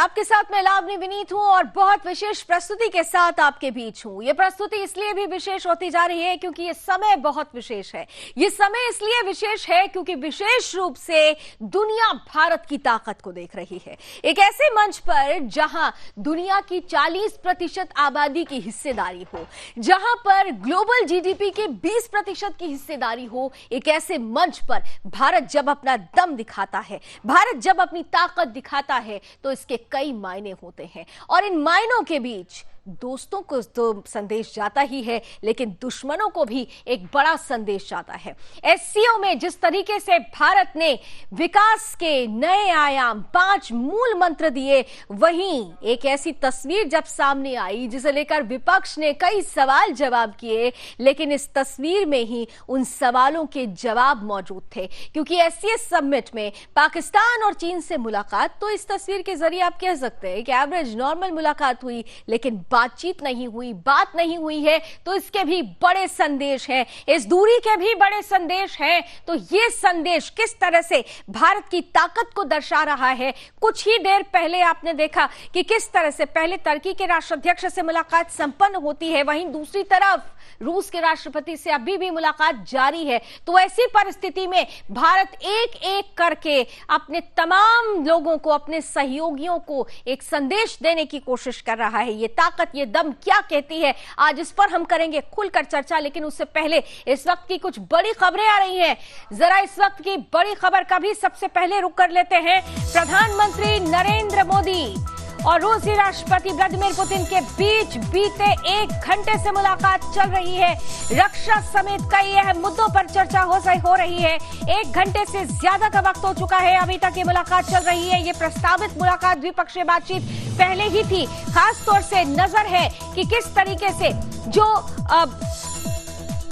आपके साथ मैं लावनी विनीत हूं और बहुत विशेष प्रस्तुति के साथ आपके बीच हूं। ये प्रस्तुति इसलिए भी विशेष होती जा रही है क्योंकि ये समय बहुत विशेष है। ये समय इसलिए विशेष है क्योंकि विशेष रूप से दुनिया भारत की ताकत को देख रही है। एक ऐसे मंच पर जहां दुनिया की 40% आबादी की हिस्सेदारी हो, जहां पर ग्लोबल जीडीपी के 20% की हिस्सेदारी हो, एक ऐसे मंच पर भारत जब अपना दम दिखाता है, भारत जब अपनी ताकत दिखाता है, तो इसके कई मायने होते हैं। और इन मायनों के बीच दोस्तों को तो संदेश जाता ही है, लेकिन दुश्मनों को भी एक बड़ा संदेश जाता है। एससीओ में जिस तरीके से भारत ने विकास के नए आयाम 5 मूल मंत्र दिए, वहीं एक ऐसी तस्वीर जब सामने आई जिसे लेकर विपक्ष ने कई सवाल जवाब किए, लेकिन इस तस्वीर में ही उन सवालों के जवाब मौजूद थे। क्योंकि एससीओ समिट में पाकिस्तान और चीन से मुलाकात तो इस तस्वीर के जरिए आप कह सकते हैं कि एवरेज नॉर्मल मुलाकात हुई, लेकिन बातचीत नहीं हुई, बात नहीं हुई है, तो इसके भी बड़े संदेश हैं, इस दूरी के भी बड़े संदेश हैं। तो ये संदेश किस तरह से भारत की ताकत को दर्शा रहा है। कुछ ही देर पहले आपने देखा कि किस तरह से पहले तुर्की के राष्ट्राध्यक्ष से मुलाकात संपन्न होती है, वहीं दूसरी तरफ रूस के राष्ट्रपति से अभी भी मुलाकात जारी है। तो ऐसी परिस्थिति में भारत एक एक करके अपने तमाम लोगों को, अपने सहयोगियों को एक संदेश देने की कोशिश कर रहा है। ये ताकत, ये दम क्या कहती है, आज इस पर हम करेंगे खुलकर चर्चा। लेकिन उससे पहले इस वक्त की कुछ बड़ी खबरें आ रही हैं। जरा इस वक्त की बड़ी खबर का भी सबसे पहले रुख कर लेते हैं। प्रधानमंत्री नरेंद्र मोदी और रूसी राष्ट्रपति व्लादिमीर पुतिन के बीच बीते 1 घंटे से मुलाकात चल रही है। रक्षा समेत कई अहम मुद्दों पर चर्चा हो रही है। 1 घंटे से ज्यादा का वक्त हो चुका है, अभी तक ये मुलाकात चल रही है। ये प्रस्तावित मुलाकात द्विपक्षीय बातचीत पहले ही थी। खास तौर से नजर है कि किस तरीके से जो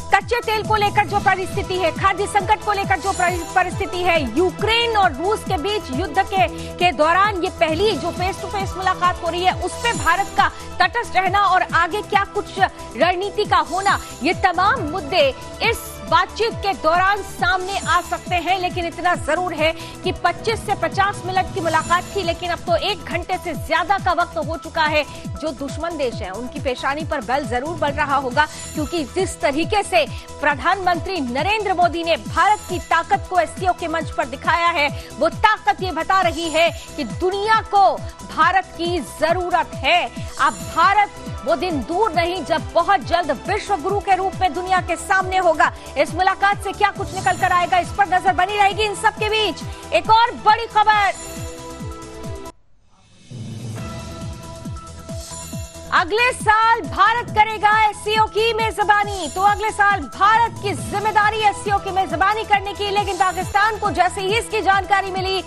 कच्चे तेल को लेकर जो परिस्थिति है, खाद्य संकट को लेकर जो परिस्थिति है, यूक्रेन और रूस के बीच युद्ध के दौरान ये पहली जो फेस टू फेस मुलाकात हो रही है, उस पे भारत का तटस्थ रहना और आगे क्या कुछ रणनीति का होना, ये तमाम मुद्दे इस बातचीत के दौरान सामने आ सकते हैं। लेकिन इतना जरूर है कि 25 से 50 मिनट की मुलाकात थी, लेकिन अब तो 1 घंटे से ज्यादा का वक्त हो चुका है। जो दुश्मन देश हैं, उनकी पेशानी पर बल जरूर बढ़ रहा होगा, क्योंकि जिस तरीके से प्रधानमंत्री नरेंद्र मोदी ने भारत की ताकत को एससीओ के मंच पर दिखाया है, वो ताकत ये बता रही है कि दुनिया को भारत की जरूरत है। अब भारत वो दिन दूर नहीं जब बहुत जल्द विश्व गुरु के रूप में दुनिया के सामने होगा। इस मुलाकात से क्या कुछ निकल कर आएगा, इस पर नजर बनी रहेगी। इन सब के बीच एक और बड़ी खबर, अगले साल भारत करेगा एससीओ की मेजबानी। तो अगले साल भारत की जिम्मेदारी एससीओ की मेजबानी करने की, लेकिन पाकिस्तान को जैसे ही इसकी जानकारी मिली,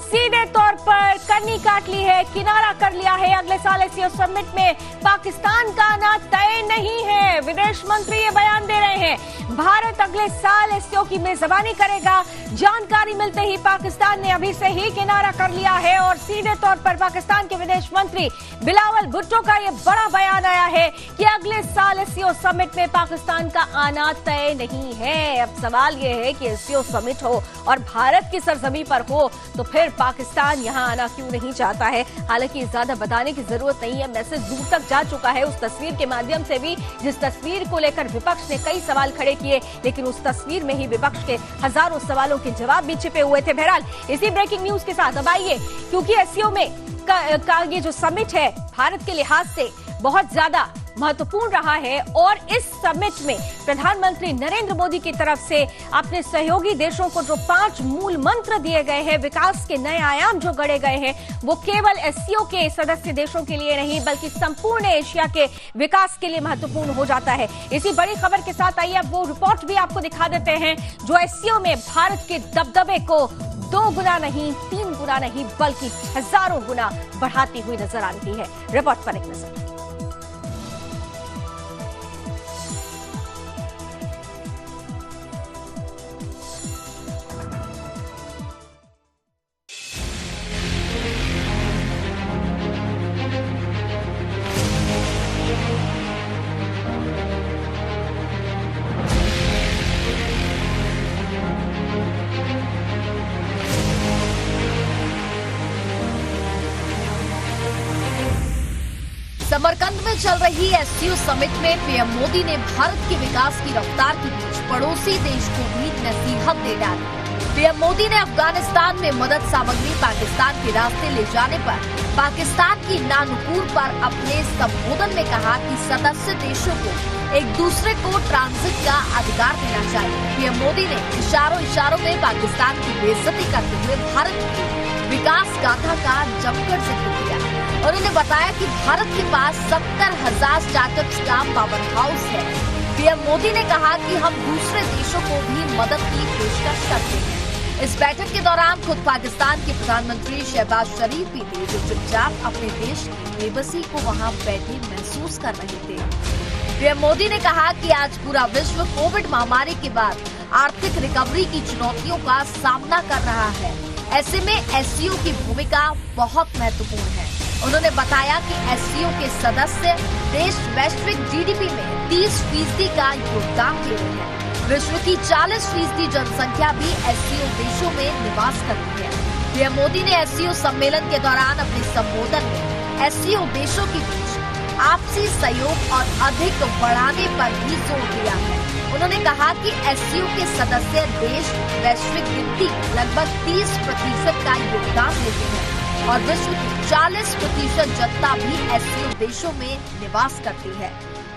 सीधे तौर पर कन्नी काट ली है, किनारा कर लिया है। अगले साल एससीओ समिट में पाकिस्तान का आना तय नहीं है। विदेश मंत्री ये बयान दे रहे हैं, भारत अगले साल एससीओ की मेजबानी करेगा। जानकारी मिलते ही पाकिस्तान ने अभी से ही किनारा कर लिया है और सीधे तौर पर पाकिस्तान के विदेश मंत्री बिलावल भुट्टो का ये बड़ा बयान आया है कि अगले साल एससीओ समिट में पाकिस्तान का आना तय नहीं है। अब सवाल ये है कि एससीओ समिट हो और भारत की सरजमी पर हो, तो फिर पाकिस्तान यहां आना क्यों नहीं चाहता है। हालांकि ज्यादा बताने की जरूरत नहीं है, मैसेज दूर तक जा चुका है उस तस्वीर के माध्यम से भी, जिस तस्वीर को लेकर विपक्ष ने कई सवाल खड़े किए, लेकिन उस तस्वीर में ही विपक्ष के हजारों सवालों के जवाब भी छिपे हुए थे। बहरहाल इसी ब्रेकिंग न्यूज के साथ अब आइए, क्योंकि एससीओ में का ये जो समिट है भारत के लिहाज से बहुत ज्यादा महत्वपूर्ण रहा है और इस समिट में प्रधानमंत्री नरेंद्र मोदी की तरफ से अपने सहयोगी देशों को जो 5 मूल मंत्र दिए गए हैं, विकास के नए आयाम जो गढ़े गए हैं, वो केवल एससीओ के सदस्य देशों के लिए नहीं बल्कि संपूर्ण एशिया के विकास के लिए महत्वपूर्ण हो जाता है। इसी बड़ी खबर के साथ आइए अब वो रिपोर्ट भी आपको दिखा देते हैं जो एससीओ में भारत के दबदबे को 2 गुना नहीं, 3 गुना नहीं, बल्कि हजारों गुना बढ़ाती हुई नजर आ रही है। रिपोर्ट पर एक नजर। समरकंद में चल रही एससीओ समिट में पीएम मोदी ने भारत के विकास की रफ्तार के बीच पड़ोसी देश को भी नसीहत दे डाली। पीएम मोदी ने अफगानिस्तान में मदद सामग्री पाकिस्तान के रास्ते ले जाने पर पाकिस्तान की नानुकूर पर अपने संबोधन में कहा कि सदस्य देशों को एक दूसरे को ट्रांजिट का अधिकार देना चाहिए। पीएम मोदी ने इशारों में पाकिस्तान की बेइज्जती करते हुए भारत की विकास गाथा का जमकर जिक्र किया। उन्होंने बताया कि भारत के पास 70,000 स्टार्टअप्स का पावर हाउस है। पीएम मोदी ने कहा कि हम दूसरे देशों को भी मदद की पेशकश करते हैं। इस बैठक के दौरान खुद पाकिस्तान के प्रधानमंत्री शहबाज शरीफ भी थे, जो चुपचाप अपने देश की बेबसी को वहां बैठे महसूस कर रहे थे। पीएम मोदी ने कहा कि आज पूरा विश्व कोविड महामारी के बाद आर्थिक रिकवरी की चुनौतियों का सामना कर रहा है। ऐसे में एससीओ की भूमिका बहुत महत्वपूर्ण है। उन्होंने बताया कि एससीओ के सदस्य देश वैश्विक जीडीपी में 30% का योगदान दे रहे हैं। विश्व की 40% जनसंख्या भी एससीओ देशों में निवास करती है। पीएम मोदी ने एससीओ सम्मेलन के दौरान अपने संबोधन में एससीओ देशों के बीच आपसी सहयोग और अधिक बढ़ाने पर भी जोर दिया है। उन्होंने कहा कि एससीओ के सदस्य देश वैश्विक गिनती लगभग 30% का योगदान देते हैं और विश्व की 40% जनता भी एससीओ देशों में निवास करती है।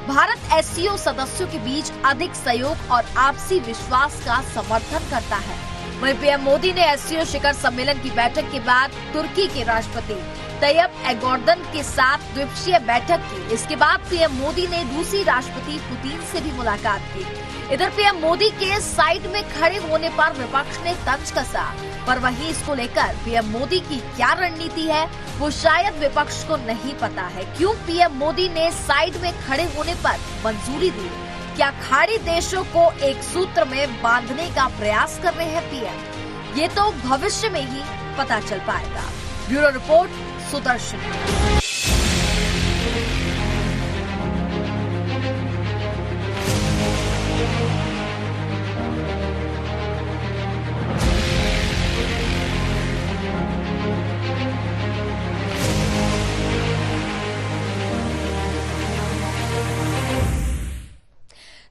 भारत एससीओ सदस्यों के बीच अधिक सहयोग और आपसी विश्वास का समर्थन करता है। वहीं पीएम मोदी ने एससीओ शिखर सम्मेलन की बैठक के बाद तुर्की के राष्ट्रपति तैयब एर्दोगन के साथ द्विपक्षीय बैठक की। इसके बाद पीएम मोदी ने रूसी राष्ट्रपति पुतिन से भी मुलाकात की। इधर पीएम मोदी के साइड में खड़े होने पर विपक्ष ने तंज कसा, पर वहीं इसको लेकर पीएम मोदी की क्या रणनीति है वो शायद विपक्ष को नहीं पता है। क्यों पीएम मोदी ने साइड में खड़े होने पर मंजूरी दी? क्या खाड़ी देशों को एक सूत्र में बांधने का प्रयास कर रहे हैं पीएम? ये तो भविष्य में ही पता चल पाएगा। Bureau report, Sudarshan.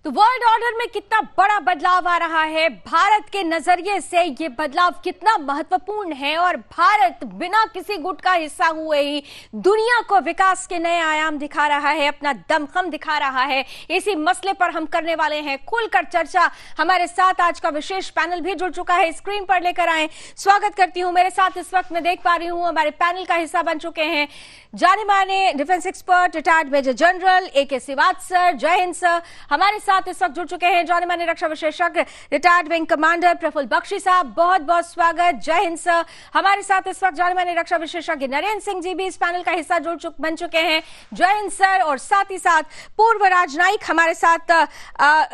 तो वर्ल्ड ऑर्डर में कितना बड़ा बदलाव आ रहा है, भारत के नजरिए से ये बदलाव कितना महत्वपूर्ण है और भारत बिना किसी गुट का हिस्सा हुए ही दुनिया को विकास के नए आयाम दिखा रहा है, अपना दमखम दिखा रहा है। इसी मसले पर हम करने वाले हैं खुलकर चर्चा। हमारे साथ आज का विशेष पैनल भी जुड़ चुका है, स्क्रीन पर लेकर आए। स्वागत करती हूं। मेरे साथ इस वक्त मैं देख पा रही हूं हमारे पैनल का हिस्सा बन चुके हैं जाने माने defence expert retired major general AK Siwach sir. जय हिंद सर। हमारे साथ इस वक्त जुड़ चुके हैं जाने माने रक्षा विशेषज्ञ retired wing commander Praful Bakshi साहब। बहुत बहुत स्वागत। जय हिंद सर। हमारे साथ इस वक्त जाने माने रक्षा विशेषज्ञ नरेंद्र सिंह जी भी इस पैनल का हिस्सा बन चुके हैं। जय हिंद सर। और साथ ही साथ पूर्व राजनयिक हमारे साथ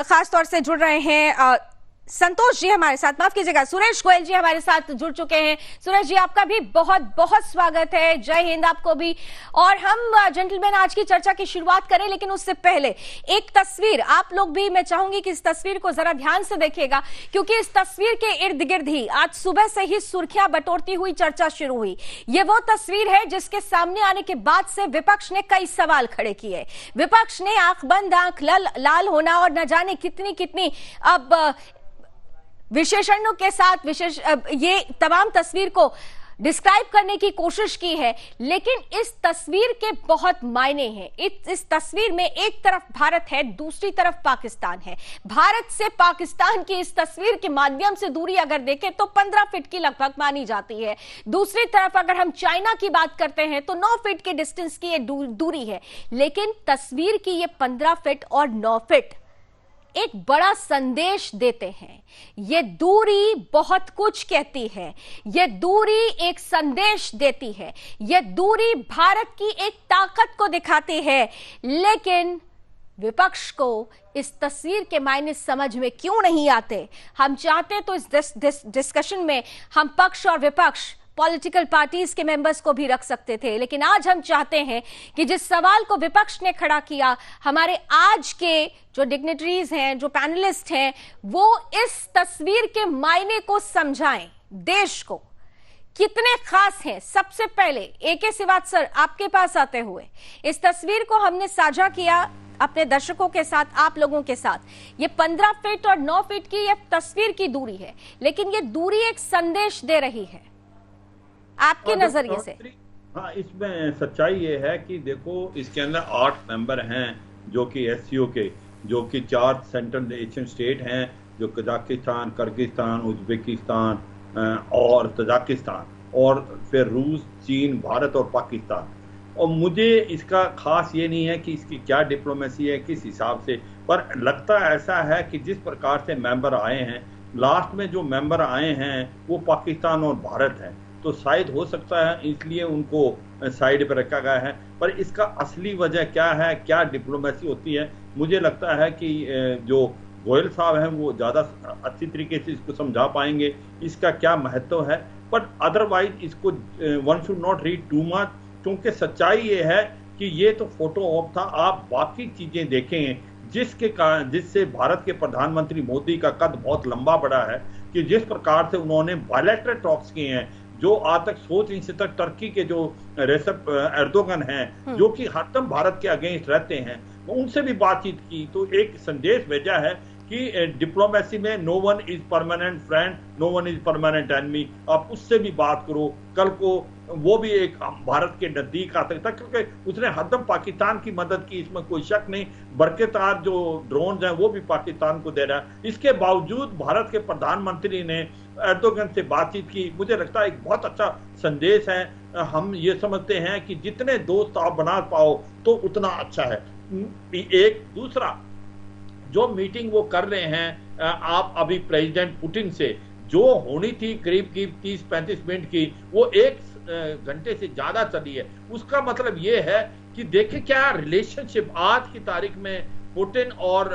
खासतौर से जुड़ रहे हैं संतोष जी हमारे साथ, माफ कीजिएगा सुरेश गोयल जी हमारे साथ जुड़ चुके हैं। सुरेश जी आपका भी बहुत बहुत स्वागत है। जय हिंद आपको भी। और हम जेंटलमैन आज की चर्चा की शुरुआत करें, लेकिन उससे पहले एक तस्वीर आप लोग भी, मैं चाहूंगी कि इस तस्वीर को जरा ध्यान से देखिएगा, क्योंकि इस तस्वीर के इर्द गिर्द ही आज सुबह से ही सुर्खियां बटोरती हुई चर्चा शुरू हुई। ये वो तस्वीर है जिसके सामने आने के बाद से विपक्ष ने कई सवाल खड़े किए। विपक्ष ने आंख बंद आंख लाल होना और न जाने कितनी अब विशेषणों के साथ ये तमाम तस्वीर को डिस्क्राइब करने की कोशिश की है, लेकिन इस तस्वीर के बहुत मायने हैं। इस तस्वीर में एक तरफ भारत है, दूसरी तरफ पाकिस्तान है। भारत से पाकिस्तान की इस तस्वीर के माध्यम से दूरी अगर देखें तो 15 फीट की लगभग मानी जाती है। दूसरी तरफ अगर हम चाइना की बात करते हैं तो 9 फीट के डिस्टेंस की ये दूरी है, लेकिन तस्वीर की ये 15 फीट और 9 फीट एक बड़ा संदेश देते हैं। ये दूरी बहुत कुछ कहती है, ये दूरी एक संदेश देती है, ये दूरी भारत की एक ताकत को दिखाती है। लेकिन विपक्ष को इस तस्वीर के मायने समझ में क्यों नहीं आते? हम चाहते तो इस डिस्कशन में हम पक्ष और विपक्ष पॉलिटिकल पार्टीज के मेंबर्स को भी रख सकते थे, लेकिन आज हम चाहते हैं कि जिस सवाल को विपक्ष ने खड़ा किया, हमारे आज के जो डिग्निटरीज हैं, जो पैनलिस्ट हैं, वो इस तस्वीर के मायने को समझाएं देश को। कितने खास हैं। सबसे पहले AK श्रीवास्तव आपके पास आते हुए इस तस्वीर को हमने साझा किया अपने दर्शकों के साथ, आप लोगों के साथ। ये 15 फीट और 9 फीट की ये तस्वीर की दूरी है, लेकिन ये दूरी एक संदेश दे रही है आपके नजरिए से। हाँ, इसमें सच्चाई ये है कि देखो, इसके अंदर 8 मेंबर हैं जो कि SCO के, जो कि 4 सेंट्रल एशियन स्टेट हैं, जो कजाकिस्तान, किर्गिस्तान, उज्बेकिस्तान और तजाकिस्तान, और फिर रूस, चीन, भारत और पाकिस्तान। और मुझे इसका खास ये नहीं है कि इसकी क्या डिप्लोमेसी है, किस हिसाब से, पर लगता ऐसा है कि जिस प्रकार से मेंबर आए हैं, लास्ट में जो मेंबर आए हैं वो पाकिस्तान और भारत हैं, तो शायद हो सकता है इसलिए उनको साइड पर रखा गया है। पर इसका असली वजह क्या है, क्या डिप्लोमेसी होती है, मुझे लगता है कि जो गोयल साहब हैं वो ज़्यादा अच्छी तरीके से इसको समझा पाएंगे, इसका क्या महत्व है। पर अदरवाइज इसको one should not read too much, क्योंकि सच्चाई ये है कि ये तो फोटो ऑप था। आप बाकी चीजें देखें जिसके कारण, जिससे भारत के प्रधानमंत्री मोदी का कद बहुत लंबा बढ़ा है, कि जिस प्रकार से उन्होंने बायलैटरल टॉक्स किए हैं, जो आज तक सोच नहीं सकता। टर्की के जो रेसेप एर्दोगन हैं, जो कि हरदम भारत के अगेंस्ट रहते हैं, उनसे भी बातचीत की, तो एक संदेश भेजा है कि डिप्लोमेसी में no one is permanent friend, no one is permanent enemy. आप उससे भी बात करो। कल को वो भी एक भारत के नजदीक आ सकता, क्योंकि उसने हरदम पाकिस्तान की मदद की, इसमें कोई शक नहीं। बरकतार जो ड्रोन हैं वो भी पाकिस्तान को दे रहा है। इसके बावजूद भारत के प्रधानमंत्री ने एर्दोगन से बातचीत की। मुझे लगता है एक बहुत अच्छा संदेश है। हम ये समझते हैं कि जितने दोस्त आप बना पाओ तो उतना अच्छा है। एक दूसरा जो मीटिंग वो कर रहे हैं आप अभी प्रेसिडेंट पुतिन से, जो होनी थी करीब 30-35 मिनट की, वो 1 घंटे से ज्यादा चली है। उसका मतलब ये है कि देखें क्या रिलेशनशिप आज की तारीख में पुतिन और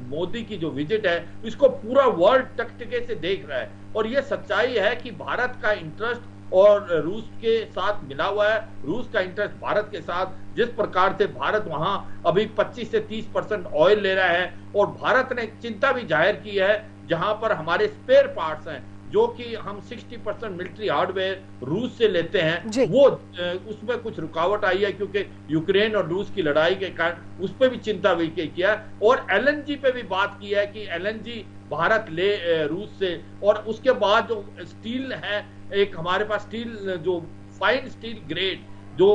मोदी की जो विजिट है, इसको पूरा वर्ल्ड टकटके से देख रहा है। और ये सच्चाई है कि भारत का इंटरेस्ट और रूस के साथ मिला हुआ है, रूस का इंटरेस्ट भारत के साथ। जिस प्रकार से भारत वहां अभी 25 से 30% ऑयल ले रहा है, और भारत ने चिंता भी जाहिर की है जहां पर हमारे स्पेयर पार्ट्स हैं, जो कि हम 60% मिलिट्री हार्डवेयर रूस से लेते हैं, वो उसमें कुछ रुकावट आई है, क्योंकि यूक्रेन और रूस की लड़ाई के कारण उस पर भी चिंता भी किया। और LNG पे भी बात की है कि LNG भारत ले रूस से। और उसके बाद जो स्टील है, एक हमारे पास स्टील, जो फाइन स्टील ग्रेड जो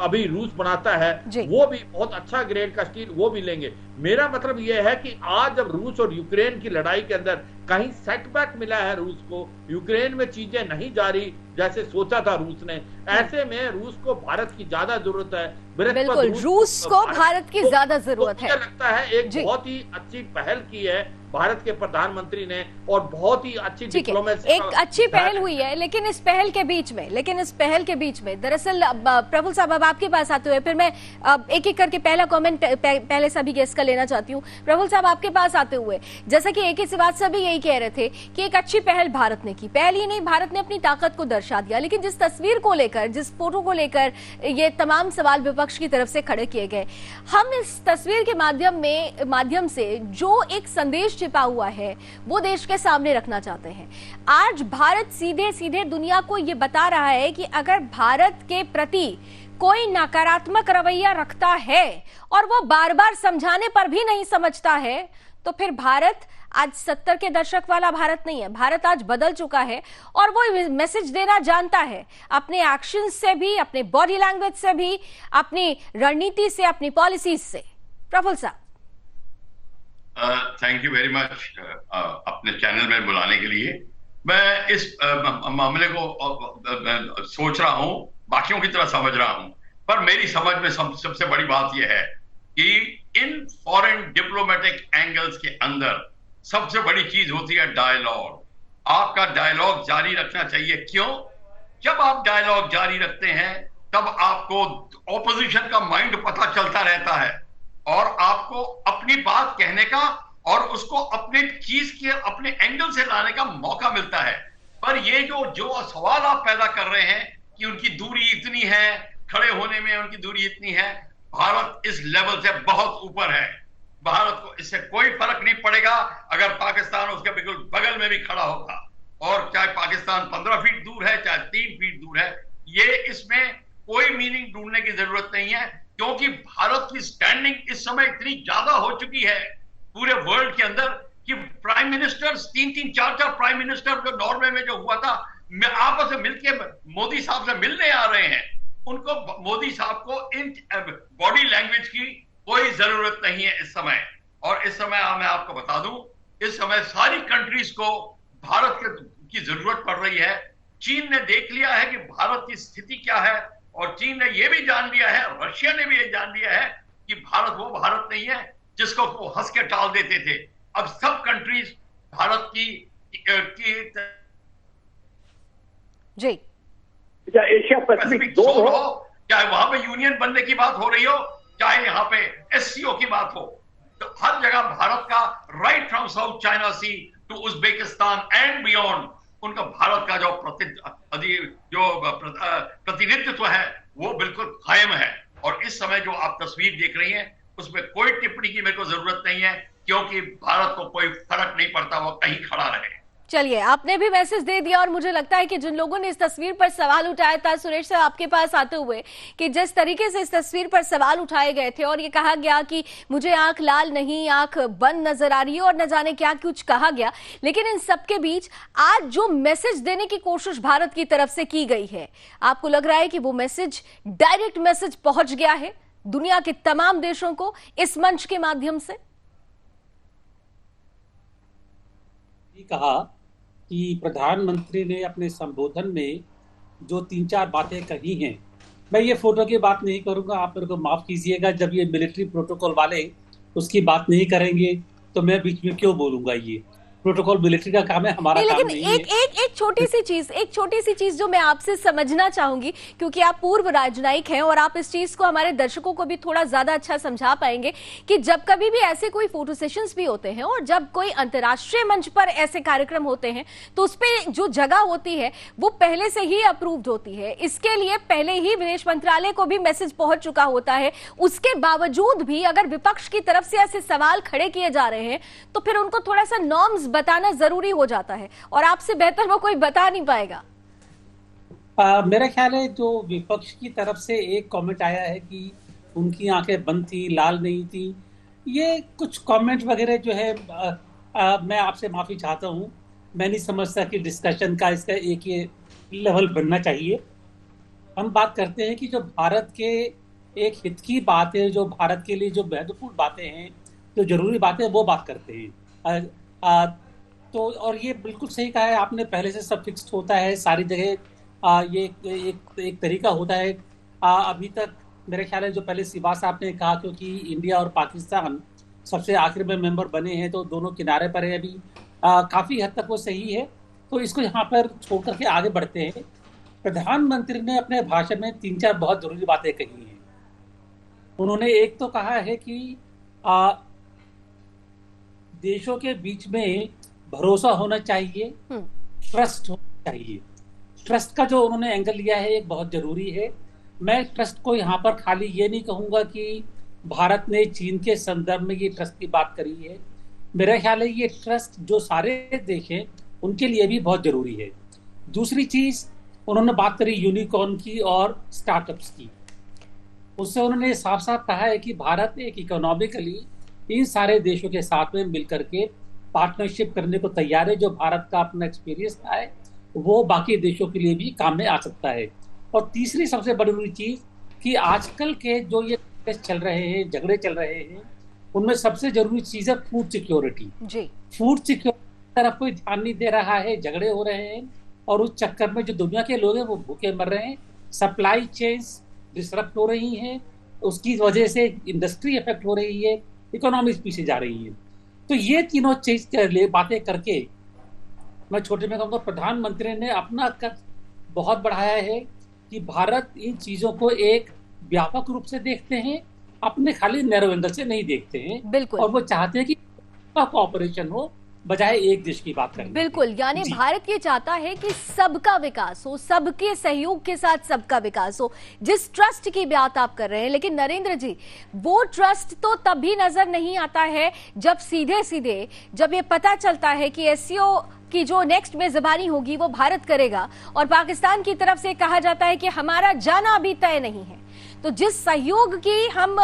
अभी रूस बनाता है, वो भी बहुत अच्छा ग्रेड का स्टील, वो भी लेंगे। मेरा मतलब यह है कि आज जब रूस और यूक्रेन की लड़ाई के अंदर कहीं सेटबैक मिला है रूस को, यूक्रेन में चीजें नहीं जा रही जैसे सोचा था रूस ने, ऐसे में रूस को भारत की ज्यादा जरूरत है। बिल्कुल, रूस को भारत की ज्यादा जरूरत है। मुझे लगता है एक बहुत ही अच्छी पहल की है भारत के प्रधानमंत्री ने, और बहुत ही अच्छी डिप्लोमेसी, एक अच्छी पहल हुई है। लेकिन इस पहल के बीच में दरअसल प्रफुल्ल साहब, अब आपके पास आते हुए फिर मैं एक एक करके पहला कमेंट पहले सभी गेस्ट का लेना चाहती हूँ। प्रफुल्ल साहब, आपके पास आते हुए, जैसा कि AK श्रीवास्तव भी यही कह रहे थे कि एक अच्छी पहल भारत ने की। पहल ही नहीं, भारत ने अपनी ताकत को दर्शा दिया। लेकिन जिस तस्वीर को लेकर, जिस फोटो को लेकर ये तमाम सवाल विपक्ष की तरफ से खड़े किए गए, हम इस तस्वीर के माध्यम से जो एक संदेश छिपा हुआ है वो देश के सामने रखना चाहते हैं। आज भारत सीधे सीधे दुनिया को ये बता रहा है कि अगर भारत के प्रति कोई नकारात्मक रवैया रखता है और वो बार बार समझाने पर भी नहीं समझता है, तो फिर भारत आज 70 के दशक वाला भारत नहीं है। भारत आज बदल चुका है और वो मैसेज देना जानता है, अपने एक्शन से भी, अपने बॉडी लैंग्वेज से भी, अपनी रणनीति से, अपनी पॉलिसीज से। प्रफुल्ल साहब, थैंक यू वेरी मच अपने चैनल में बुलाने के लिए। मैं इस मामले को सोच रहा हूं, बाकियों की तरह समझ रहा हूं, पर मेरी समझ में सबसे बड़ी बात यह है कि इन फॉरेन डिप्लोमेटिक एंगल्स के अंदर सबसे बड़ी चीज होती है डायलॉग। आपका डायलॉग जारी रखना चाहिए। क्यों? जब आप डायलॉग जारी रखते हैं तब आपको ऑपोजिशन का माइंड पता चलता रहता है, और आपको अपनी बात कहने का और उसको अपने चीज के अपने एंगल से लाने का मौका मिलता है। पर ये जो सवाल आप पैदा कर रहे हैं कि उनकी दूरी इतनी है, खड़े होने में उनकी दूरी इतनी है, भारत इस लेवल से बहुत ऊपर है। भारत को इससे कोई फर्क नहीं पड़ेगा अगर पाकिस्तान उसके बिल्कुल बगल में भी खड़ा होगा। और चाहे पाकिस्तान 15 फीट दूर है, चाहे 3 फीट दूर है, ये इसमें कोई मीनिंग ढूंढने की जरूरत नहीं है, क्योंकि भारत की स्टैंडिंग इस समय इतनी ज्यादा हो चुकी है पूरे वर्ल्ड के अंदर कि प्राइम मिनिस्टर 3-3, 4-4 प्राइम मिनिस्टर जो नॉर्वे में जो हुआ था, आपस में मिलके मोदी साहब से मिलने आ रहे हैं। उनको, मोदी साहब को इन बॉडी लैंग्वेज की कोई जरूरत नहीं है इस समय। और इस समय मैं आपको बता दूं, इस समय सारी कंट्रीज को भारत की जरूरत पड़ रही है। चीन ने देख लिया है कि भारत की स्थिति क्या है, और चीन ने यह भी जान लिया है, रशिया ने भी ये जान लिया है कि भारत वो भारत नहीं है जिसको वो हंस के टाल देते थे। अब सब कंट्रीज भारत की जी, एशिया पैसिफिक दो हो, चाहे वहां पे यूनियन बनने की बात हो रही हो, चाहे यहाँ पे एससीओ की बात हो, तो हर जगह भारत का, right from South China Sea to Uzbekistan and beyond, उनका भारत का जो प्रतिनिधित्व है वो बिल्कुल कायम है। और इस समय जो आप तस्वीर देख रही हैं उसमें कोई टिप्पणी की मेरे को जरूरत नहीं है, क्योंकि भारत को कोई फर्क नहीं पड़ता वो कहीं खड़ा रहे। चलिए, आपने भी मैसेज दे दिया, और मुझे लगता है कि जिन लोगों ने इस तस्वीर पर सवाल उठाया था, सुरेश साहब आपके पास आते हुए, कि जिस तरीके से इस तस्वीर पर सवाल उठाए गए थे और ये कहा गया कि मुझे आंख लाल नहीं, आंख बंद नजर आ रही है, और न जाने क्या कुछ कहा गया, लेकिन इन सबके बीच आज जो मैसेज देने की कोशिश भारत की तरफ से की गई है, आपको लग रहा है कि वो मैसेज, डायरेक्ट मैसेज पहुंच गया है दुनिया के तमाम देशों को इस मंच के माध्यम से? कहा कि प्रधानमंत्री ने अपने संबोधन में जो 3-4 बातें कही हैं, मैं ये फोटो की बात नहीं करूंगा, आप मेरे को माफ कीजिएगा। जब ये मिलिट्री प्रोटोकॉल वाले उसकी बात नहीं करेंगे तो मैं बीच में क्यों बोलूंगा? ये प्रोटोकॉल मिलिट्री का काम है, हमारा काम नहीं है। एक छोटी सी चीज जो मैं आपसे समझना चाहूंगी, क्योंकि आप पूर्व राजनयिक हैं और आप इस चीज को हमारे दर्शकों को भी थोड़ा ज्यादा अच्छा समझा पाएंगे, कि जब कभी भी ऐसे कोई फोटो सेशंस भी होते हैं और जब कोई अंतर्राष्ट्रीय मंच पर ऐसे कार्यक्रम होते हैं, तो उस पर जो जगह होती है वो पहले से ही अप्रूव्ड होती है। इसके लिए पहले ही विदेश मंत्रालय को भी मैसेज पहुंच चुका होता है। उसके बावजूद भी अगर विपक्ष की तरफ से ऐसे सवाल खड़े किए जा रहे हैं, तो फिर उनको थोड़ा सा नॉर्म्स बताना जरूरी हो जाता है, और आपसे बेहतर वो कोई बता नहीं पाएगा। मेरा ख्याल है जो विपक्ष की तरफ से एक कमेंट आया है कि उनकी आंखें बंद थी, लाल नहीं थी, ये कुछ कमेंट वगैरह जो है मैं आपसे माफी चाहता हूँ। मैं नहीं समझता कि डिस्कशन का इसका एक ये लेवल बनना चाहिए। हम बात करते हैं कि जो भारत के एक हित की बात है, जो भारत के लिए जो महत्वपूर्ण बातें हैं, जो जरूरी बातें, वो बात करते हैं। तो और ये बिल्कुल सही कहा है आपने, पहले से सब फिक्स्ड होता है सारी जगह। ये एक तरीका होता है। अभी तक मेरे ख्याल है जो पहले सिवा साहब ने कहा, क्योंकि इंडिया और पाकिस्तान सबसे आखिर में मेंबर बने हैं तो दोनों किनारे पर है अभी, काफ़ी हद तक वो सही है। तो इसको यहाँ पर छोड़ करके आगे बढ़ते हैं। प्रधानमंत्री ने अपने भाषण में 3-4 बहुत जरूरी बातें कही हैं। उन्होंने एक तो कहा है कि देशों के बीच में भरोसा होना चाहिए, ट्रस्ट होना चाहिए। ट्रस्ट का जो उन्होंने एंगल लिया है एक बहुत जरूरी है। मैं ट्रस्ट को यहाँ पर खाली ये नहीं कहूँगा कि भारत ने चीन के संदर्भ में ये ट्रस्ट की बात करी है। मेरा ख्याल है ये ट्रस्ट जो सारे देश हैं उनके लिए भी बहुत जरूरी है। दूसरी चीज उन्होंने बात करी यूनिकॉर्न की और स्टार्टअप्स की। उससे उन्होंने साफ साफ कहा है कि भारत एक इकोनॉमिकली इन सारे देशों के साथ में मिलकर के पार्टनरशिप करने को तैयार है। जो भारत का अपना एक्सपीरियंस है वो बाकी देशों के लिए भी काम में आ सकता है। और तीसरी सबसे बड़ी चीज कि आजकल के जो ये चल रहे हैं, झगड़े चल रहे हैं, उनमें सबसे जरूरी चीज है फूड सिक्योरिटी। फूड सिक्योरिटी तरफ कोई ध्यान नहीं दे रहा है, झगड़े हो रहे हैं और उस चक्कर में जो दुनिया के लोग हैं वो भूखे मर रहे हैं, सप्लाई चेन्स डिसरप्ट हो रही हैं, उसकी वजह से इंडस्ट्री इफेक्ट हो रही है, इकोनॉमी पीछे जा रही है। तो ये तीनों चीज के लिए बातें करके मैं छोटे में कहूँगा प्रधानमंत्री ने अपना कद बहुत बढ़ाया है कि भारत इन चीजों को एक व्यापक रूप से देखते हैं, अपने खाली नैरो एंगल से नहीं देखते हैं। बिल्कुल। और वो चाहते हैं कि कोऑपरेशन हो बजाय एक देश की बात करने। बिल्कुल, यानी भारत ये चाहता है कि सबका विकास हो, सबके सहयोग के साथ सबका विकास हो, जिस ट्रस्ट की बात आप कर रहे हैं। लेकिन नरेंद्र जी, वो ट्रस्ट तो तभी नजर नहीं आता है जब सीधे सीधे जब ये पता चलता है कि एससीओ की जो नेक्स्ट मेजबानी होगी वो भारत करेगा और पाकिस्तान की तरफ से कहा जाता है कि हमारा जाना अभी तय नहीं है। तो जिस सहयोग की हम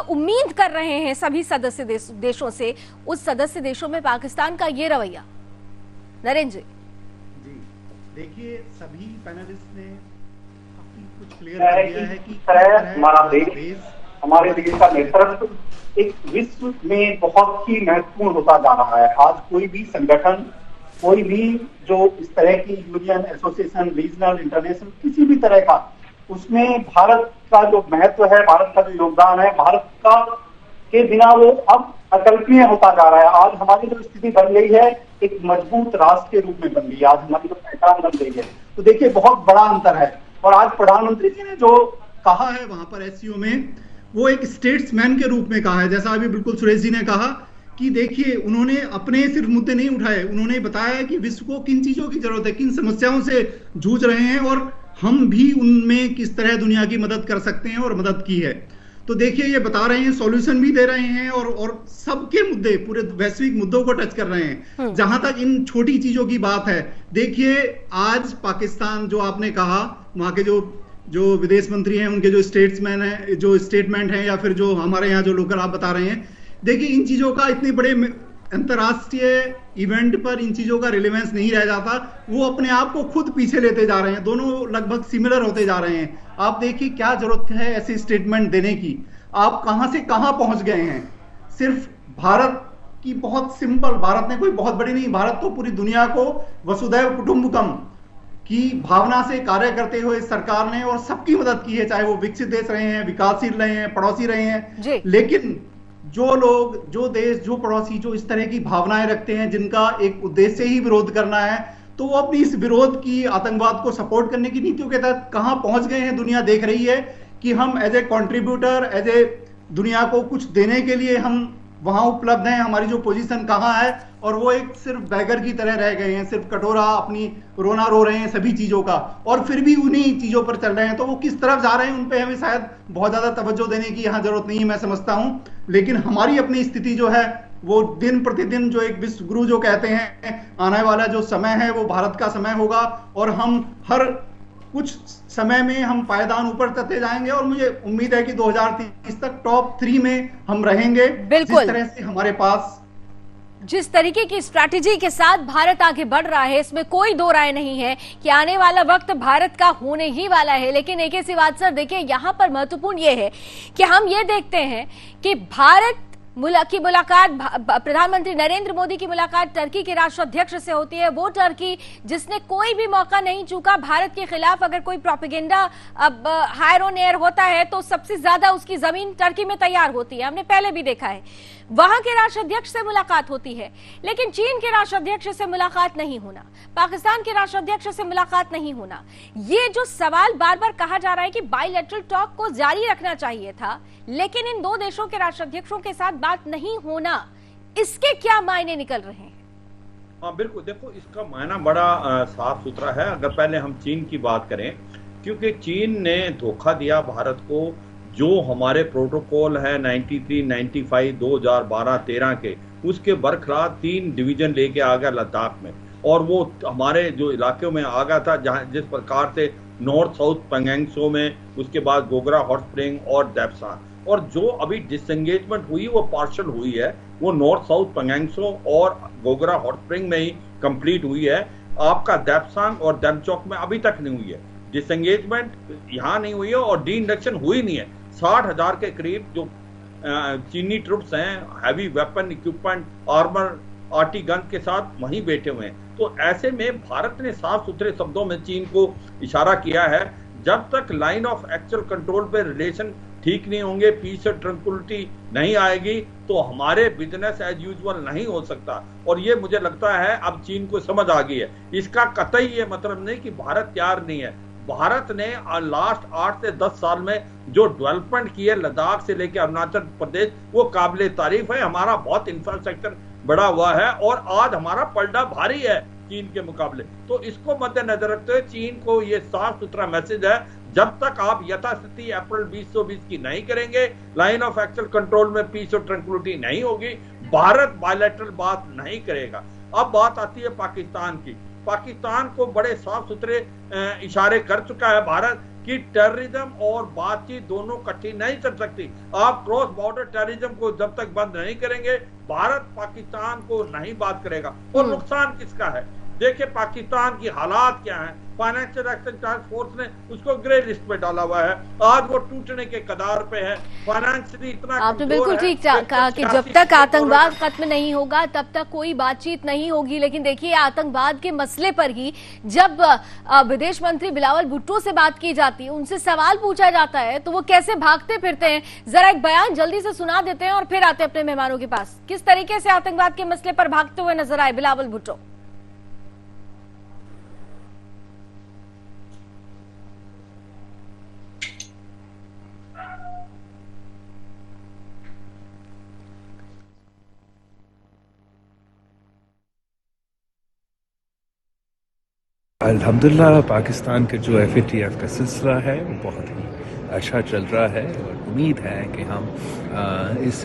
उम्मीद कर रहे हैं सभी सदस्य देशों से, उस सदस्य देशों में पाकिस्तान का ये रवैया। नरेंद्र जी, देखिए सभी पैनलिस्ट ने काफी कुछ क्लियर कर दिया है कि हमारे देश का नेतृत्व एक विश्व में बहुत ही महत्वपूर्ण होता जा रहा है। आज कोई भी संगठन, कोई भी जो इस तरह की यूनियन, एसोसिएशन, रीजनल, इंटरनेशनल, किसी भी तरह का, उसमें भारत का जो महत्व है, भारत का जो योगदान है, भारत का के बिना वो अब अकल्पनीय होता जा रहा है। आज हमारी जो स्थिति बन गई है, एक मजबूत राष्ट्र के रूप में बन गई है, आज हमारी जो पहचान बन गई है। तो देखिए बहुत बड़ा अंतर है। और आज प्रधानमंत्री जी ने जो कहा है वहां पर एससीओ में, वो एक स्टेट्समैन के रूप में कहा है। जैसा अभी बिल्कुल सुरेश जी ने कहा कि देखिए उन्होंने अपने सिर्फ मुद्दे नहीं उठाए, उन्होंने बताया कि विश्व को किन चीजों की जरूरत है, किन समस्याओं से जूझ रहे हैं और हम भी उनमें किस तरह दुनिया की मदद कर सकते हैं और मदद की है। तो देखिए ये बता रहे हैं, सॉल्यूशन भी दे रहे हैं और सबके मुद्दे, पूरे वैश्विक मुद्दों को टच कर रहे हैं। जहां तक इन छोटी चीजों की बात है, देखिए आज पाकिस्तान, जो आपने कहा, वहां के जो विदेश मंत्री हैं, उनके जो स्टेट्समैन है, जो स्टेटमेंट है, या फिर जो हमारे यहाँ जो लोकल आप बता रहे हैं, देखिए इन चीजों का इतने बड़े अंतरराष्ट्रीय इवेंट पर इन चीजों का रिलेवेंस नहीं रह जाता। वो अपने आप को खुद पीछे लेते जा रहे हैं, दोनों लगभग सिमिलर होते जा रहे हैं। आप देखिए क्या जरूरत है ऐसे स्टेटमेंट देने की, आप कहां से कहां पहुंच गए हैं। सिर्फ भारत की बहुत सिंपल, भारत ने कोई बहुत बड़ी नहीं, भारत तो पूरी दुनिया को वसुधैव कुटुंबकम की भावना से कार्य करते हुए सरकार ने और सबकी मदद की है, चाहे वो विकसित देश रहे हैं, विकासशील रहे हैं, पड़ोसी रहे हैं। लेकिन जो लोग, जो देश, जो पड़ोसी जो इस तरह की भावनाएं रखते हैं, जिनका एक उद्देश्य ही विरोध करना है, तो वो अपनी इस विरोध की, आतंकवाद को सपोर्ट करने की नीतियों के तहत कहां पहुंच गए हैं। दुनिया देख रही है कि हम as a contributor, as a दुनिया को कुछ देने के लिए हम वहां उपलब्ध हैं, हमारी जो पोजीशन कहां है, और वो एक सिर्फ बैगर की तरह रह गए हैं, सिर्फ कटोरा, अपनी रोना रो रहे हैं सभी चीजों का, और फिर भी उन्हीं चीजों पर चल रहे हैं। तो वो किस तरफ जा रहे हैं, उन पे हमें शायद बहुत ज्यादा तवज्जो देने की यहाँ जरूरत नहीं है, मैं समझता हूं। लेकिन हमारी अपनी स्थिति जो है, वो दिन प्रतिदिन, जो एक विश्व गुरु जो कहते हैं, आने वाला जो समय है वो भारत का समय होगा, और हम हर कुछ समय में हम पायदान ऊपर चलते जाएंगे, और मुझे उम्मीद है कि 2030 तक टॉप 3 में हम रहेंगे। बिल्कुल, जिस तरह से हमारे पास, जिस तरीके की स्ट्रैटेजी के साथ भारत आगे बढ़ रहा है, इसमें कोई दो राय नहीं है कि आने वाला वक्त भारत का होने ही वाला है। लेकिन एक ऐसी बात सर, देखिए यहां पर महत्वपूर्ण यह है कि हम ये देखते हैं कि भारत की मुलाकात, प्रधानमंत्री नरेंद्र मोदी की मुलाकात टर्की के राष्ट्राध्यक्ष से होती है। वो टर्की जिसने कोई भी मौका नहीं चूका भारत के खिलाफ, अगर कोई प्रोपेगेंडा अब हायर ऑन एयर होता है तो सबसे ज्यादा उसकी जमीन टर्की में तैयार होती है, हमने पहले भी देखा है। वहां के राष्ट्राध्यक्ष से मुलाकात होती है, लेकिन चीन के राष्ट्राध्यक्ष से मुलाकात नहीं होना, पाकिस्तान के राष्ट्राध्यक्ष से मुलाकात नहीं होना। ये जो सवाल बार बार कहा जा रहा है कि बायलैटरल टॉक को जारी रखना चाहिए था, लेकिन इन दो देशों के राष्ट्राध्यक्षों के साथ बात नहीं होना, इसके क्या मायने निकल रहे हैं? हाँ बिल्कुल, देखो इसका मायना बड़ा साफ सुथरा है। अगर पहले हम चीन की बात करें, क्योंकि चीन ने धोखा दिया भारत को, जो हमारे प्रोटोकॉल है 93, 95, 2012, 13 के, उसके बरखलाफ 3 डिवीजन लेके आ गया लद्दाख में, और वो हमारे जो इलाकों में आ गया था, जहां जिस प्रकार से नॉर्थ साउथ पंगेंगसो में, उसके बाद गोगरा हॉट स्प्रिंग और देपसान, और जो अभी डिसएंगेजमेंट हुई वो पार्शल हुई है, वो नॉर्थ साउथ पंगेंगसो और गोगरा हॉट स्प्रिंग में ही कंप्लीट हुई है। आपका देपसांग और देमचौक में अभी तक नहीं हुई है, डिसएंगेजमेंट यहाँ नहीं हुई है, और डी इंडक्शन हुई नहीं है। 60,000 के करीब जो चीनी ट्रुप्स हैं, heavy weapon equipment, armour, arty gun के साथ वहीं बैठे हुए हैं। तो ऐसे में भारत ने साफ सुथरे शब्दों में चीन को इशारा किया है, जब तक लाइन ऑफ एक्चुअल कंट्रोल पे रिलेशन ठीक नहीं होंगे, पीस और ट्रंक्विलिटी नहीं आएगी, तो हमारे बिजनेस एज यूजुअल नहीं हो सकता। और ये मुझे लगता है अब चीन को समझ आ गई है। इसका कतई ये मतलब नहीं कि भारत तैयार नहीं है। भारत ने लास्ट 8 से 10 साल में जो डेवलपमेंट की है लद्दाख से लेकर अरुणाचल प्रदेश, वो काबिले तारीफ है। हमारा बहुत इंफ्रास्ट्रक्चर बढ़ा हुआ है, और आज हमारा पलड़ा भारी है चीन के मुकाबले। तो इसको मद्देनजर रखते हुए चीन को ये साफ सुथरा मैसेज है, जब तक आप यथास्थिति अप्रैल 2020 की नहीं करेंगे, लाइन ऑफ एक्चुअल कंट्रोल में पीस और ट्रंक्विलिटी नहीं होगी, भारत बायलैटरल बात नहीं करेगा। अब बात आती है पाकिस्तान की। पाकिस्तान को बड़े साफ सुथरे इशारे कर चुका है भारत कि टेररिज्म और बातचीत दोनों इकट्ठी नहीं चल सकती। आप क्रॉस बॉर्डर टेररिज्म को जब तक बंद नहीं करेंगे, भारत पाकिस्तान को नहीं बात करेगा। और नुकसान किसका है? देखिए पाकिस्तान की हालात क्या है। फाइनेंशियल एक्शन टास्क फोर्स ने उसको ग्रे लिस्ट में डाला हुआ है, आज वो टूटने के कगार पे है। फाइनेंशियली इतना आपने बिल्कुल ठीक कहा कि जब तक आतंकवाद खत्म नहीं होगा तब तक कोई बातचीत नहीं होगी। लेकिन देखिए आतंकवाद के मसले पर ही जब विदेश मंत्री बिलावल भुट्टो से बात की जाती है, उनसे सवाल पूछा जाता है, तो वो कैसे भागते फिरते हैं। जरा एक बयान जल्दी से सुना देते हैं और फिर आते हैं अपने मेहमानों के पास। किस तरीके से आतंकवाद के मसले पर भागते हुए नजर आए बिलावल भुट्टो? अल्हम्दुलिल्लाह पाकिस्तान का जो FATF का सिलसिला है वो बहुत ही अच्छा चल रहा है और उम्मीद है कि हम इस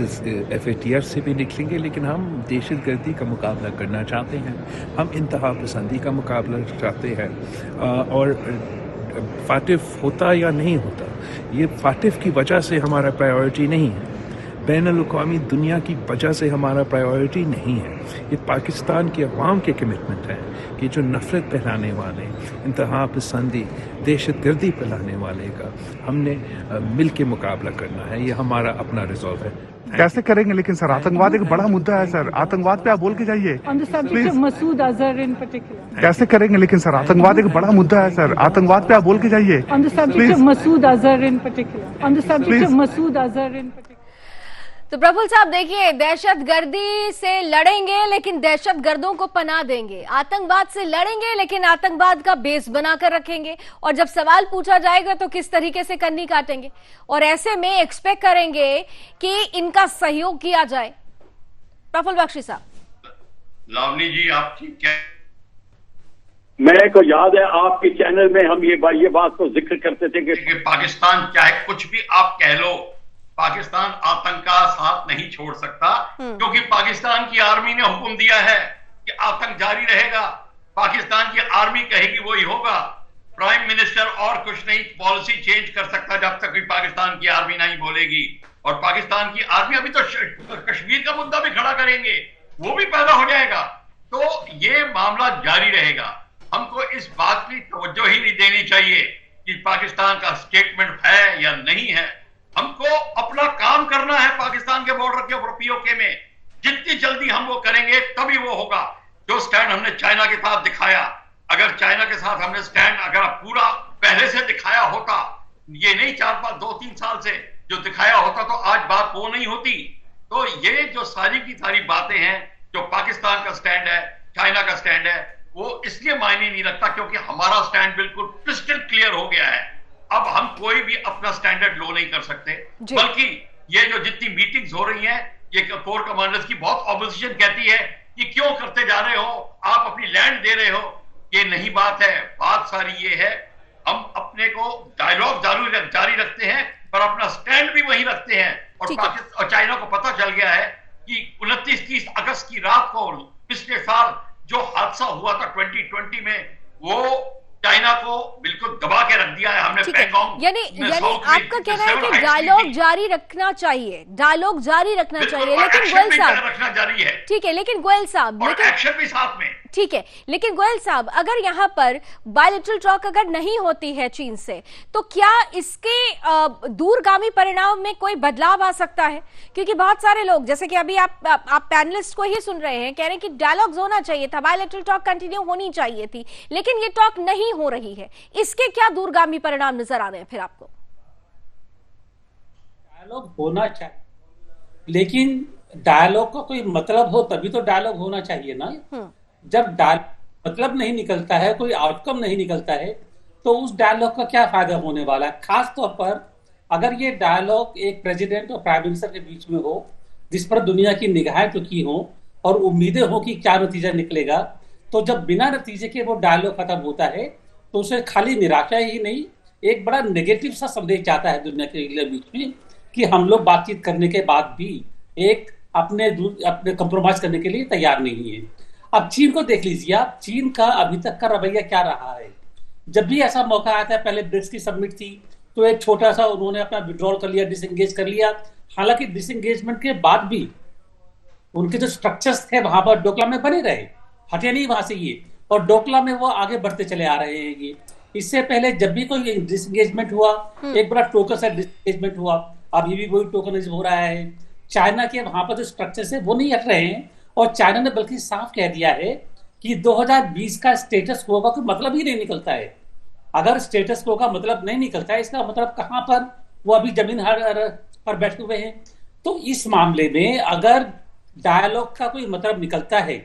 FATF से भी निकलेंगे, लेकिन हम दहशतगर्दी का मुकाबला करना चाहते हैं, हम इंतहा पसंदी का मुकाबला चाहते हैं। और फाटिफ होता या नहीं होता, ये फाटिफ की वजह से हमारा प्रायोरिटी नहीं है, बैनुल-अक़वामी दुनिया की वजह से हमारा प्रायोरिटी नहीं है। ये पाकिस्तान के अवाम के कमिटमेंट है कि जो नफरत फैलाने वाले, इंतहा पसंदी, दहशतगर्दी फैलाने वाले का हमने मिल के मुकाबला करना है। ये हमारा अपना रिजॉल्व है। कैसे करेंगे? लेकिन सर आतंकवाद एक बड़ा मुद्दा है सर, आतंकवाद पे आप बोल के जाइए please. Masood Azhar in particular कैसे करेंगे? लेकिन सर आतंकवाद एक बड़ा मुद्दा है सर, आतंकवाद पे आप बोल के जाइए please. Masood Azhar in particular Masood Azhar in particular. तो प्रफुल्ल साहब देखिए, दहशतगर्दी से लड़ेंगे लेकिन दहशतगर्दों को पनाह देंगे, आतंकवाद से लड़ेंगे लेकिन आतंकवाद का बेस बनाकर रखेंगे, और जब सवाल पूछा जाएगा तो किस तरीके से कन्नी काटेंगे, और ऐसे में एक्सपेक्ट करेंगे कि इनका सहयोग किया जाए। प्रफुल्ल बख्शी साहब। लावनी जी आप ठीक है? मेरे को याद है आपके चैनल में हम ये बात को जिक्र करते थे कि पाकिस्तान चाहे कुछ भी आप कह लो, पाकिस्तान आतंक का साथ नहीं छोड़ सकता, क्योंकि पाकिस्तान की आर्मी ने हुक्म दिया है कि आतंक जारी रहेगा। पाकिस्तान की आर्मी कहेगी वही होगा। प्राइम मिनिस्टर और कुछ नहीं पॉलिसी चेंज कर सकता जब तक भी पाकिस्तान की आर्मी नहीं बोलेगी। और पाकिस्तान की आर्मी अभी तो कश्मीर का मुद्दा भी खड़ा करेंगे, वो भी पैदा हो जाएगा। तो ये मामला जारी रहेगा। हमको इस बात की तवज्जो ही नहीं देनी चाहिए कि पाकिस्तान का स्टेटमेंट है या नहीं है। हमको अपना काम करना है पाकिस्तान के बॉर्डर के ऊपर POK में। जितनी जल्दी हम वो करेंगे तभी वो होगा। जो स्टैंड हमने चाइना के साथ दिखाया, अगर चाइना के साथ हमने स्टैंड अगर पूरा पहले से दिखाया होता, ये नहीं 2-3 साल से जो दिखाया होता, तो आज बात वो नहीं होती। तो ये जो सारी की सारी बातें हैं, जो पाकिस्तान का स्टैंड है, चाइना का स्टैंड है, वो इसलिए मायने नहीं रखता क्योंकि हमारा स्टैंड बिल्कुल क्रिस्टल क्लियर हो गया है। अब हम कोई भी अपना स्टैंडर्ड लो नहीं कर सकते, बल्कि ये जो जितनी मीटिंग्स हो रही हैं, ये कोर कमांडर्स की बहुत ऑपोजिशन कहती है कि क्यों करते जा रहे हो, आप अपनी लैंड दे रहे हो। ये नहीं बात है। बात सारी ये है, हम अपने को डायलॉग जारी रखते हैं पर अपना स्टैंड भी वही रखते हैं। और पाकिस्तान और चाइना को पता चल गया है कि 29-30 अगस्त की रात को पिछले साल जो हादसा हुआ था 2020 में, वो चाइना को बिल्कुल दबा के रख दिया है हमने। पैंगोंग यानी आपका कहना है कि डायलॉग जारी रखना चाहिए, डायलॉग जारी रखना चाहिए, लेकिन गोयल साहब रखना जारी है। ठीक है, लेकिन गोयल साहब एक्शन भी साथ में ठीक है, लेकिन गोयल साहब अगर यहाँ पर बायलैटरल टॉक अगर नहीं होती है चीन से, तो क्या इसके दूरगामी परिणाम में कोई बदलाव आ सकता है? क्योंकि बहुत सारे लोग, जैसे कि अभी आप पैनलिस्ट को ही सुन रहे हैं, कह रहे हैं कि डायलॉग्स होना चाहिए था, बायलैटरल टॉक कंटिन्यू होनी चाहिए थी, लेकिन ये टॉक नहीं हो रही है। इसके क्या दूरगामी परिणाम नजर आ रहे हैं फिर आपको? डायलॉग होना चाहिए, लेकिन डायलॉग का कोई मतलब हो तभी तो डायलॉग होना चाहिए ना। जब मतलब नहीं निकलता है, कोई आउटकम नहीं निकलता है, तो उस डायलॉग का क्या फायदा होने वाला है? खास तौर पर अगर ये डायलॉग एक प्रेसिडेंट और प्राइम मिनिस्टर के बीच में हो, जिस पर दुनिया की निगाहें टिकी हो और उम्मीदें हो कि क्या नतीजा निकलेगा, तो जब बिना नतीजे के वो डायलॉग खत्म होता है तो उसे खाली निराशा ही नहीं, एक बड़ा नेगेटिव सा संदेश जाता है दुनिया के बीच में कि हम लोग बातचीत करने के बाद भी एक अपने कंप्रोमाइज करने के लिए तैयार नहीं है। अब चीन को देख लीजिए आप, चीन का अभी तक का रवैया क्या रहा है। जब भी ऐसा मौका आता है, पहले ब्रिक्स की समिट थी तो एक छोटा सा उन्होंने अपना विड्रॉल कर लिया, डिसएंगेज कर लिया। हालांकि डिसएंगेजमेंट के बाद भी उनके जो स्ट्रक्चर्स थे वहां पर डोकलाम में बने रहे, हटे नहीं वहां से ये, और डोकलाम में वो आगे बढ़ते चले आ रहे हैं ये। इससे पहले जब भी कोई डिसएंगेजमेंट हुआ, एक बड़ा टोकन सा डिसएंगेजमेंट हुआ, अभी भी वही टोकनिज्म हो रहा है। चाइना के वहां पर जो स्ट्रक्चर्स है वो नहीं हट रहे हैं, और चाइना ने बल्कि साफ कह दिया है कि 2020 का स्टेटस क्वो का कोई मतलब ही नहीं निकलता है। अगर स्टेटस क्वो का मतलब नहीं निकलता है, इसका मतलब कहां पर वो अभी जमीन पर बैठे हुए हैं। तो इस मामले में अगर डायलॉग का कोई मतलब निकलता है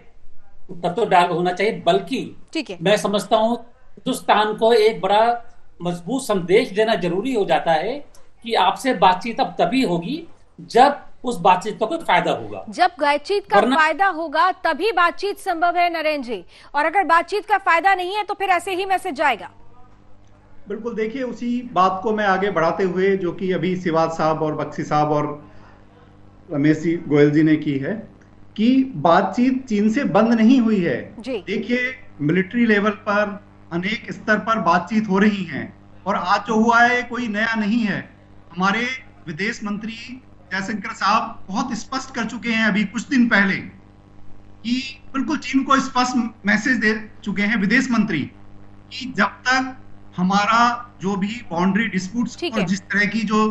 तब तो डायलॉग होना चाहिए, बल्कि मैं समझता हूं हिंदुस्तान को एक बड़ा मजबूत संदेश देना जरूरी हो जाता है कि आपसे बातचीत अब तभी होगी जब उस बातचीत का कोई फायदा होगा। जब बातचीत का फायदा होगा तभी बातचीत संभव है नरेंद्र जी, और अगर बातचीत का फायदा नहीं है तो फिर ऐसे ही मैसेज जाएगा। बिल्कुल, देखिए उसी बात को मैं आगे बढ़ाते हुए जो कि अभी सिवाज साहब और बख्शी साहब और रमेश जी गोयल जी ने की है कि बातचीत चीन से बंद नहीं हुई है। देखिए मिलिट्री लेवल पर अनेक स्तर पर बातचीत हो रही है, और आज जो हुआ है कोई नया नहीं है। हमारे विदेश मंत्री जयशंकर साहब बहुत स्पष्ट कर चुके हैं अभी कुछ दिन पहले कि बिल्कुल चीन को स्पष्ट मैसेज दे चुके हैं विदेश मंत्री कि जब तक हमारा जो भी बाउंड्री डिस्प्यूट्स और जिस तरह की जो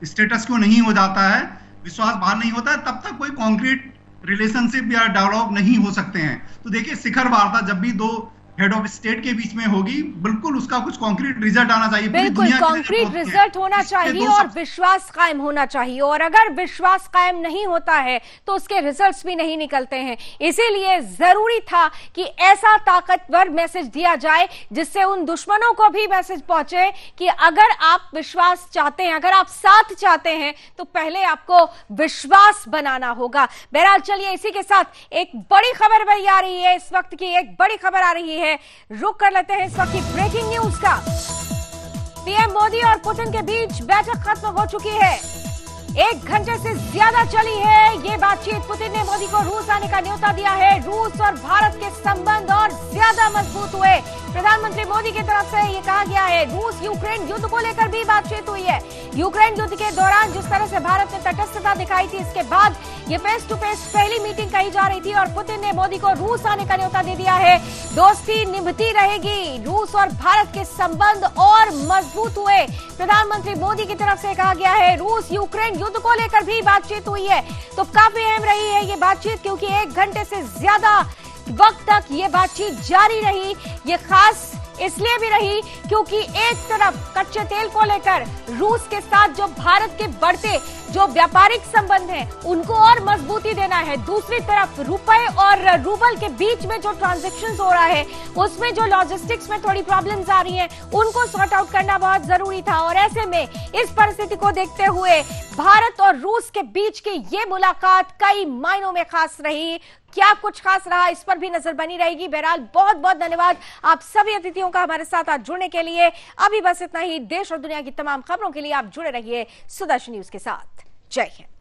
स्टेटस को नहीं हो जाता है, विश्वास बाहर नहीं होता है, तब तक कोई कॉन्क्रीट रिलेशनशिप या डायलॉग नहीं हो सकते हैं। तो देखिए शिखर वार्ता जब भी दो हेड ऑफ स्टेट के बीच में होगी, बिल्कुल उसका कुछ कॉन्क्रीट रिजल्ट आना चाहिए, बिल्कुल कॉन्क्रीट रिजल्ट होना चाहिए और विश्वास कायम होना चाहिए। और अगर विश्वास कायम नहीं होता है तो उसके रिजल्ट्स भी नहीं निकलते हैं। इसीलिए जरूरी था कि ऐसा ताकतवर मैसेज दिया जाए जिससे उन दुश्मनों को भी मैसेज पहुंचे कि अगर आप विश्वास चाहते हैं, अगर आप साथ चाहते हैं तो पहले आपको विश्वास बनाना होगा। बहरहाल चलिए इसी के साथ एक बड़ी खबर भी आ रही है, इस वक्त की एक बड़ी खबर आ रही है, रुक कर लेते हैं इस वक्त की ब्रेकिंग न्यूज का। पीएम मोदी और पुतिन के बीच बैठक खत्म हो चुकी है, 1 घंटे से ज्यादा चली है ये बातचीत। पुतिन ने मोदी को रूस आने का न्योता दिया है, रूस और भारत के संबंध और ज्यादा मजबूत हुए। प्रधानमंत्री मोदी की तरफ से ये कहा गया है, रूस यूक्रेन युद्ध को लेकर भी बातचीत हुई है। यूक्रेन युद्ध के दौरान जिस तरह से भारत ने तटस्थता दिखाई थी, इसके बाद ये फेस टू फेस पहली मीटिंग कही जा रही थी और पुतिन ने मोदी को रूस आने का न्योता दे दिया है। दोस्ती निभती रहेगी, रूस और भारत के संबंध और मजबूत हुए। प्रधानमंत्री मोदी की तरफ से कहा गया है, रूस यूक्रेन युद्ध को लेकर भी बातचीत हुई है। तो काफी अहम रही है ये बातचीत, क्योंकि 1 घंटे से ज्यादा वक्त तक ये बातचीत जारी रही। ये खास इसलिए भी रही क्योंकि एक तरफ कच्चे तेल को लेकर रूस के साथ जो भारत के बढ़ते जो व्यापारिक संबंध हैं उनको और मजबूती देना है, दूसरी तरफ रुपए और रूबल के बीच में जो ट्रांजैक्शंस हो रहा है उसमें जो लॉजिस्टिक्स में थोड़ी प्रॉब्लम्स आ रही हैं उनको सॉर्ट आउट करना बहुत जरूरी था। और ऐसे में इस परिस्थिति को देखते हुए भारत और रूस के बीच की ये मुलाकात कई मायनों में खास रही। क्या कुछ खास रहा इस पर भी नजर बनी रहेगी। बहरहाल बहुत बहुत धन्यवाद आप सभी अतिथियों का हमारे साथ आज जुड़ने के लिए। अभी बस इतना ही। देश और दुनिया की तमाम खबरों के लिए आप जुड़े रहिए सुदर्शन न्यूज के साथ। जय हिंद।